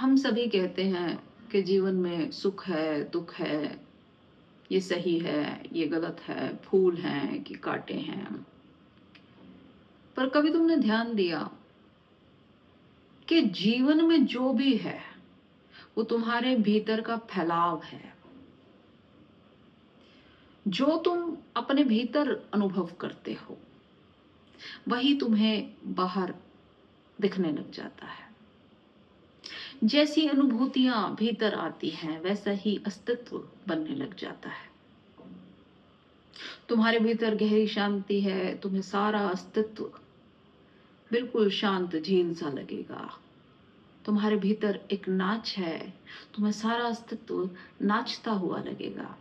हम सभी कहते हैं कि जीवन में सुख है, दुख है, ये सही है, ये गलत है, फूल हैं कि कांटे हैं। पर कभी तुमने ध्यान दिया कि जीवन में जो भी है वो तुम्हारे भीतर का फैलाव है। जो तुम अपने भीतर अनुभव करते हो वही तुम्हें बाहर दिखने लग जाता है। जैसी अनुभूतियां भीतर आती हैं वैसा ही अस्तित्व बनने लग जाता है। तुम्हारे भीतर गहरी शांति है, तुम्हें सारा अस्तित्व बिल्कुल शांत झील सा लगेगा। तुम्हारे भीतर एक नाच है, तुम्हें सारा अस्तित्व नाचता हुआ लगेगा।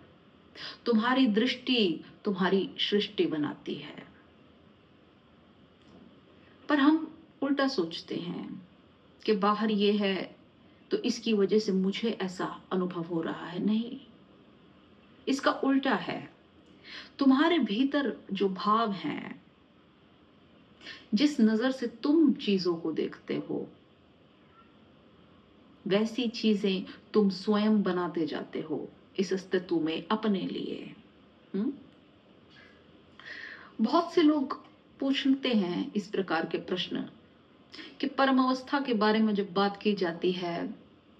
तुम्हारी दृष्टि तुम्हारी सृष्टि बनाती है। पर हम उल्टा सोचते हैं कि बाहर ये है तो इसकी वजह से मुझे ऐसा अनुभव हो रहा है। नहीं, इसका उल्टा है। तुम्हारे भीतर जो भाव हैं, जिस नजर से तुम चीजों को देखते हो वैसी चीजें तुम स्वयं बनाते जाते हो इस अस्तित्व में अपने लिए। हुँ? बहुत से लोग पूछते हैं इस प्रकार के प्रश्न कि परम अवस्था के बारे में जब बात की जाती है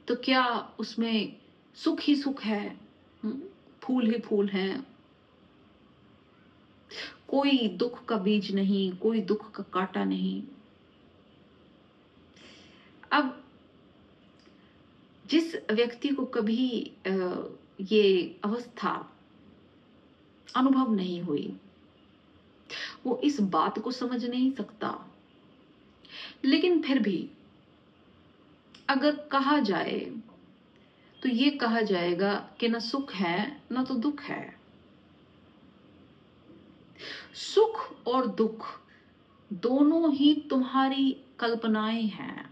तो क्या उसमें सुख ही सुख है? हुँ? फूल ही फूल हैं, कोई दुख का बीज नहीं, कोई दुख का कांटा नहीं। अब जिस व्यक्ति को कभी ये अवस्था अनुभव नहीं हुई वो इस बात को समझ नहीं सकता। लेकिन फिर भी अगर कहा जाए तो ये कहा जाएगा कि न सुख है न तो दुख है। सुख और दुख दोनों ही तुम्हारी कल्पनाएं हैं,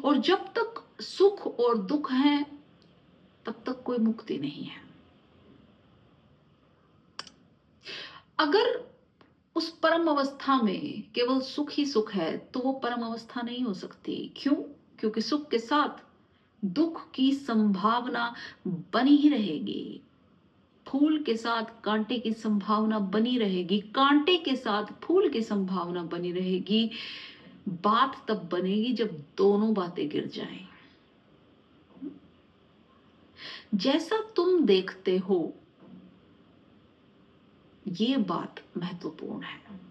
और जब तक सुख और दुख है तब तक कोई मुक्ति नहीं है। अगर उस परम अवस्था में केवल सुख ही सुख है तो वो परम अवस्था नहीं हो सकती। क्यों? क्योंकि सुख के साथ दुख की संभावना बनी ही रहेगी। फूल के साथ कांटे की संभावना बनी रहेगी, कांटे के साथ फूल की संभावना बनी रहेगी। बात तब बनेगी जब दोनों बातें गिर जाएं। जैसा तुम देखते हो ये बात महत्वपूर्ण है।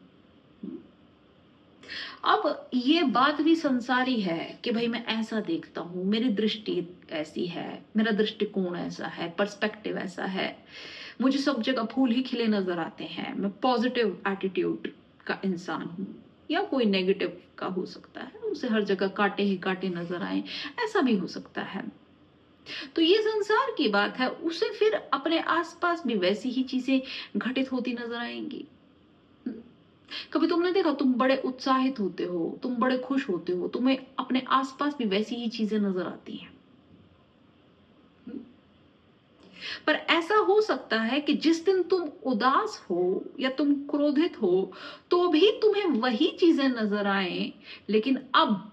अब ये बात भी संसारी है कि भाई मैं ऐसा देखता हूं, मेरी दृष्टि ऐसी है, मेरा दृष्टिकोण ऐसा है, पर्सपेक्टिव ऐसा है, मुझे सब जगह फूल ही खिले नजर आते हैं, मैं पॉजिटिव एटीट्यूड का इंसान हूं। या कोई नेगेटिव का हो सकता है, उसे हर जगह कांटे ही कांटे नजर आए, ऐसा भी हो सकता है। तो ये संसार की बात है, उसे फिर अपने आसपास भी वैसी ही चीजें घटित होती नजर आएंगी। कभी तुमने देखा, तुम बड़े उत्साहित होते हो, तुम बड़े खुश होते हो, तुम्हें अपने आसपास भी वैसी ही चीजें नजर आती हैं। पर ऐसा हो सकता है कि जिस दिन तुम उदास हो या तुम क्रोधित हो तो भी तुम्हें वही चीजें नजर आए, लेकिन अब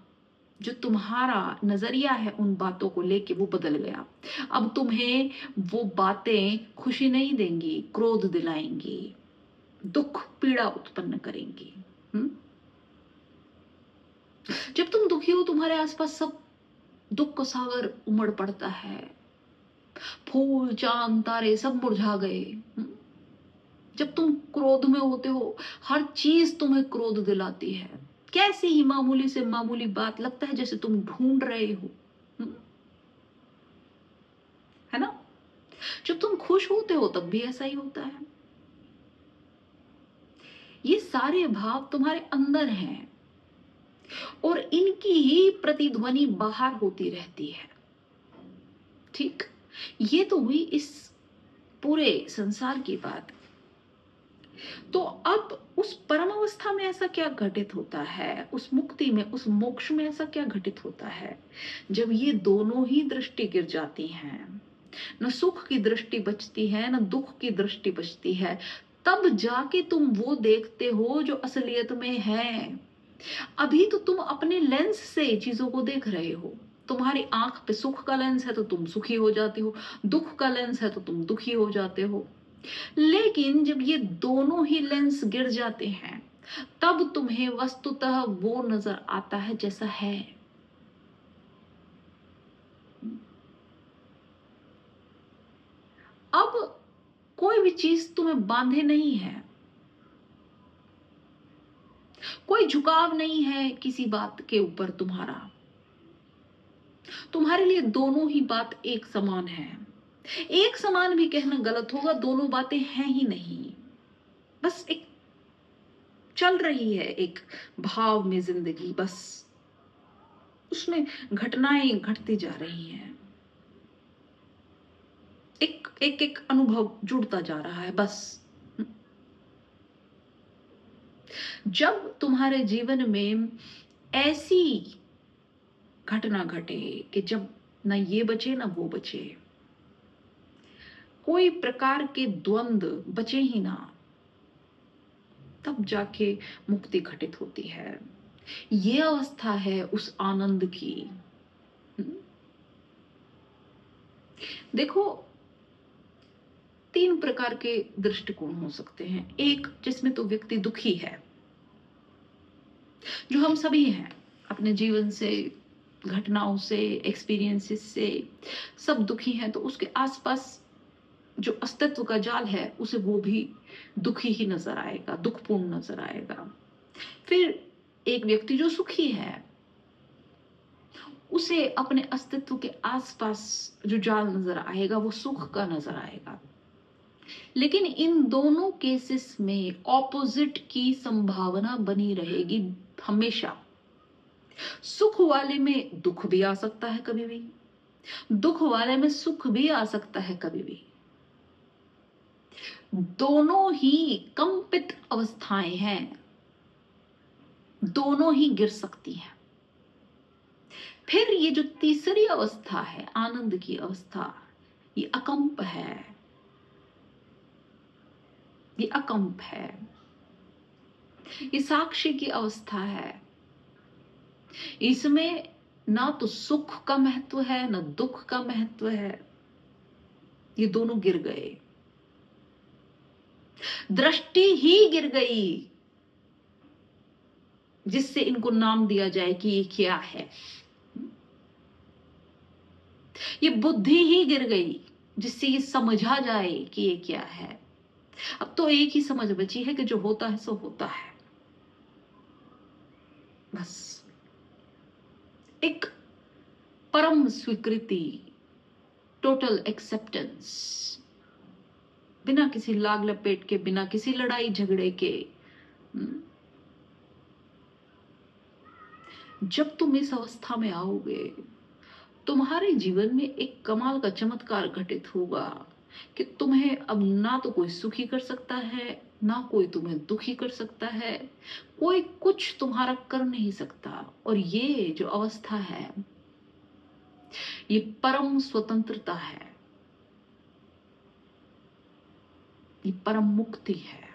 जो तुम्हारा नजरिया है उन बातों को लेके वो बदल गया। अब तुम्हें वो बातें खुशी नहीं देंगी, क्रोध दिलाएंगी, दुख पीड़ा उत्पन्न करेंगी। जब तुम दुखी हो तुम्हारे आसपास सब दुख का सागर उमड़ पड़ता है, फूल चांद तारे सब मुरझा गए। जब तुम क्रोध में होते हो हर चीज तुम्हें क्रोध दिलाती है। कैसी ही मामूली से मामूली बात लगता है जैसे तुम ढूंढ रहे हो, है ना? जब तुम खुश होते हो तब भी ऐसा ही होता है। ये सारे भाव तुम्हारे अंदर हैं और इनकी ही प्रतिध्वनि बाहर होती रहती है। ठीक, ये तो हुई इस पूरे संसार की बात। तो अब उस परम अवस्था में ऐसा क्या घटित होता है, उस मुक्ति में, उस मोक्ष में ऐसा क्या घटित होता है जब ये दोनों ही दृष्टि गिर जाती हैं? न सुख की दृष्टि बचती है न दुख की दृष्टि बचती है। तब जाके तुम वो देखते हो जो असलियत में है। अभी तो तुम अपने लेंस से चीजों को देख रहे हो। तुम्हारी आंख पे सुख का लेंस है तो तुम सुखी हो जाते हो, दुख का लेंस है तो तुम दुखी हो जाते हो। लेकिन जब ये दोनों ही लेंस गिर जाते हैं, तब तुम्हें वस्तुतः वो नजर आता है जैसा है। अब कोई भी चीज तुम्हें बांधे नहीं है, कोई झुकाव नहीं है किसी बात के ऊपर तुम्हारा। तुम्हारे लिए दोनों ही बात एक समान है। एक समान भी कहना गलत होगा, दोनों बातें हैं ही नहीं। बस एक चल रही है एक भाव में जिंदगी, बस उसमें घटनाएं घटती जा रही हैं, एक एक एक अनुभव जुड़ता जा रहा है बस। जब तुम्हारे जीवन में ऐसी घटना घटे कि जब ना ये बचे ना वो बचे, कोई प्रकार के द्वंद्व बचे ही ना, तब जाके मुक्ति घटित होती है। ये अवस्था है उस आनंद की। देखो, 3 प्रकार के दृष्टिकोण हो सकते हैं। एक जिसमें तो व्यक्ति दुखी है, जो हम सभी हैं, अपने जीवन से, घटनाओं से, एक्सपीरियंसेस से सब दुखी हैं, तो उसके आसपास जो अस्तित्व का जाल है उसे वो भी दुखी ही नजर आएगा, दुखपूर्ण नजर आएगा। फिर एक व्यक्ति जो सुखी है, उसे अपने अस्तित्व के आसपास जो जाल नजर आएगा वो सुख का नजर आएगा। लेकिन इन दोनों केसेस में ऑपोजिट की संभावना बनी रहेगी हमेशा। सुख वाले में दुख भी आ सकता है कभी भी, दुख वाले में सुख भी आ सकता है कभी भी। दोनों ही कंपित अवस्थाएं हैं, दोनों ही गिर सकती हैं। फिर ये जो तीसरी अवस्था है, आनंद की अवस्था, ये अकंप है, ये अकंप है, ये साक्षी की अवस्था है। इसमें ना तो सुख का महत्व है ना दुख का महत्व है, ये दोनों गिर गए, दृष्टि ही गिर गई जिससे इनको नाम दिया जाए कि ये क्या है। ये बुद्धि ही गिर गई जिससे ये समझा जाए कि ये क्या है। अब तो एक ही समझ बची है कि जो होता है सो होता है, बस एक परम स्वीकृति, टोटल एक्सेप्टेंस, बिना किसी लाग लपेट के, बिना किसी लड़ाई झगड़े के। जब तुम इस अवस्था में आओगे, तुम्हारे जीवन में एक कमाल का चमत्कार घटित होगा कि तुम्हें अब ना तो कोई सुखी कर सकता है, ना कोई तुम्हें दुखी कर सकता है, कोई कुछ तुम्हारा कर नहीं सकता। और ये जो अवस्था है, ये परम स्वतंत्रता है, ये परम मुक्ति है।